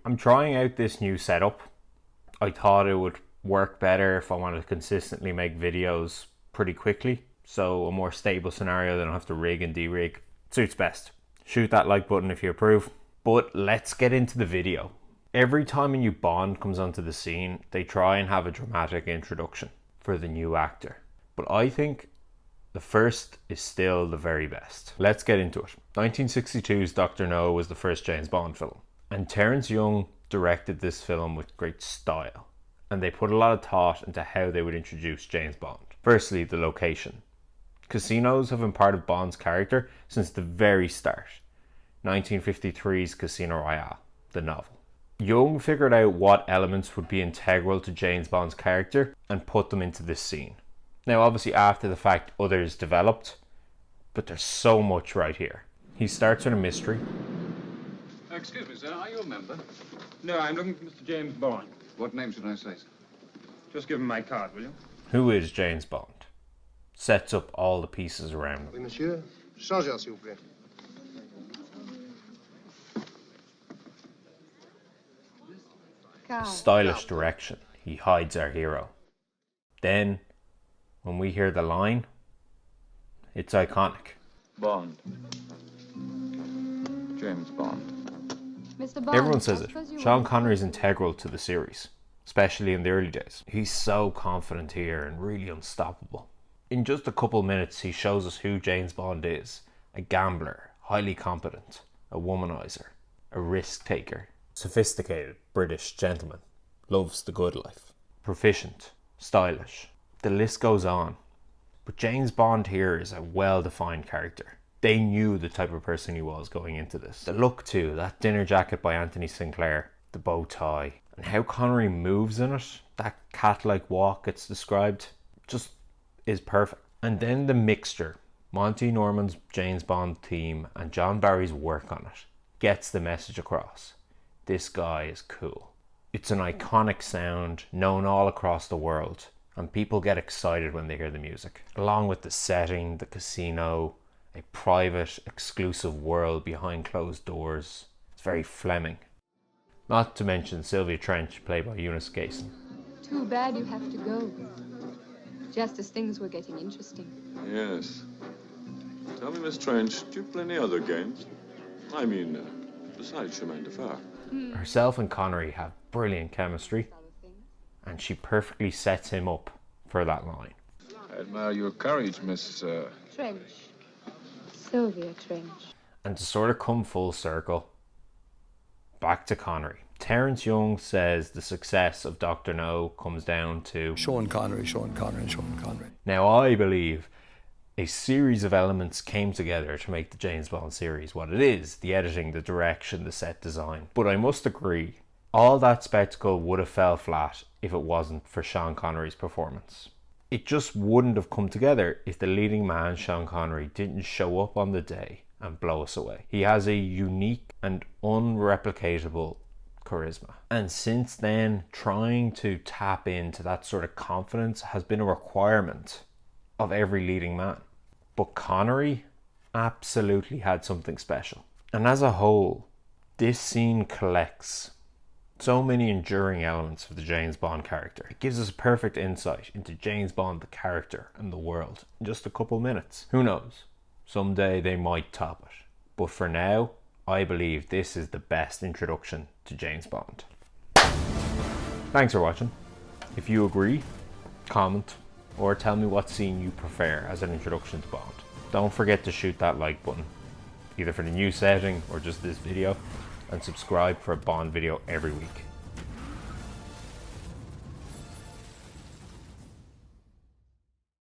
I'm trying out this new setup. I thought it would work better if I wanted to consistently make videos pretty quickly. So a more stable scenario that I don't have to rig and de-rig suits best. Shoot that like button if you approve. But let's get into the video. Every time a new Bond comes onto the scene, they try and have a dramatic introduction for the new actor. But I think the first is still the very best. Let's get into it. 1962's Dr. No was the first James Bond film. And Terence Young directed this film with great style. And they put a lot of thought into how they would introduce James Bond. Firstly, the location. Casinos have been part of Bond's character since the very start. 1953's Casino Royale, the novel. Young figured out what elements would be integral to James Bond's character and put them into this scene. Now obviously after the fact others developed, but there's so much right here. He starts with a mystery. Excuse me, sir, are you a member? No, I'm looking for Mr. James Bond. What name should I say, sir? Just give him my card, will you? Who is James Bond? Sets up all the pieces around him. Oui, monsieur. Changeur, s'il vous plaît. Stylish direction. He hides our hero. Then, when we hear the line, it's iconic. Bond. James Bond. Mr. Bond, Everyone says it. Sean Connery is integral to the series, especially in the early days. He's so confident here and really unstoppable. In just a couple minutes, he shows us who James Bond is. A gambler, highly competent, a womanizer, a risk taker, sophisticated British gentleman, loves the good life, proficient, stylish. The list goes on. But James Bond here is a well-defined character. They knew the type of person he was going into this. The look too, that dinner jacket by Anthony Sinclair, the bow tie, and how Connery moves in it, that cat-like walk gets described, just is perfect. And then the mixture, Monty Norman's James Bond theme and John Barry's work on it, gets the message across. This guy is cool. It's an iconic sound known all across the world, and people get excited when they hear the music. Along with the setting, the casino, a private, exclusive world behind closed doors. It's very Fleming. Not to mention Sylvia Trench, played by Eunice Gayson. Too bad you have to go. Just as things were getting interesting. Yes. Tell me, Miss Trench, do you play any other games? I mean, besides Chemin de Fer. Herself and Connery have brilliant chemistry, and she perfectly sets him up for that line. I admire your courage, Miss... Trench. Sylvia Trench. And to sort of come full circle, back to Connery. Terence Young says the success of Dr. No comes down to Sean Connery, Sean Connery, Sean Connery. Now I believe a series of elements came together to make the James Bond series what it is. The editing, the direction, the set design. But I must agree, all that spectacle would have fell flat if it wasn't for Sean Connery's performance. It just wouldn't have come together if the leading man, Sean Connery, didn't show up on the day and blow us away. He has a unique and unreplicatable charisma. And since then, trying to tap into that sort of confidence has been a requirement of every leading man. But Connery absolutely had something special. And as a whole, this scene collects so many enduring elements of the James Bond character. It gives us a perfect insight into James Bond, the character, and the world in just a couple minutes. Who knows? Someday they might top it. But for now, I believe this is the best introduction to James Bond. Thanks for watching. If you agree, comment, or tell me what scene you prefer as an introduction to Bond. Don't forget to shoot that like button, either for the new setting or just this video, and subscribe for a Bond video every week.